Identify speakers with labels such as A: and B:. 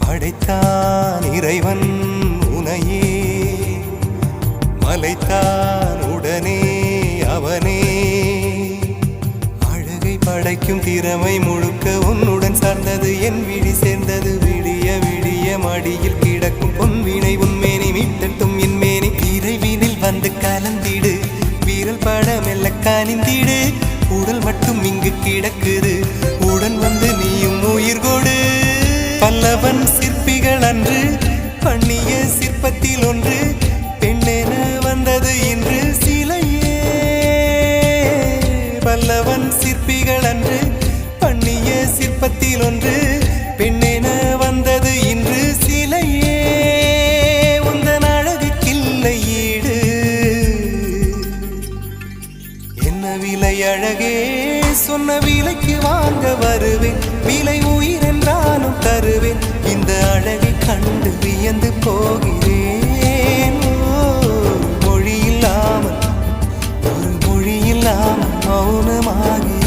A: படைத்தான் இறைவன் உனையே, மலைத்தான் உடனே அவனே. அழகை படைக்கும் திறமை முழுக்க உன்னுடன் சார்ந்தது, என் விழி சேர்ந்தது. விடிய விடிய மடியில் கிடக்கும் பொன்வினை உன்மேனி மீட்டட்டும் என் மேனி. இறைவினில் வந்து கலந்திடு, வீரல் பட மெல்ல காணிந்திடு. உடல் மட்டும் இங்கு கிடக்குது, உடன் வந்து நீயும் உயிர் கொடு. பல்லவன் சிற்பிகள் அன்று பண்ணிய சிற்பத்தில் ஒன்று, பெண்ணென வந்தது இன்று சிலையே. பல்லவன் சிற்பிகள் அன்று பண்ணிய சிற்பத்தில் ஒன்று, பெண்ணென வந்தது இன்று சிலையே. உந்தன் அழகுக்கில்லை ஈடு, என்ன விலை அழகே, சொன்ன விலைக்கு வாங்க வருவேன். விலை உயிர் என்றாலும் தருவேன், இந்த அழகை கண்டு வியந்து போகிறேன். ஒரு மொழி இல்லாமல் மௌனமாகிறேன்.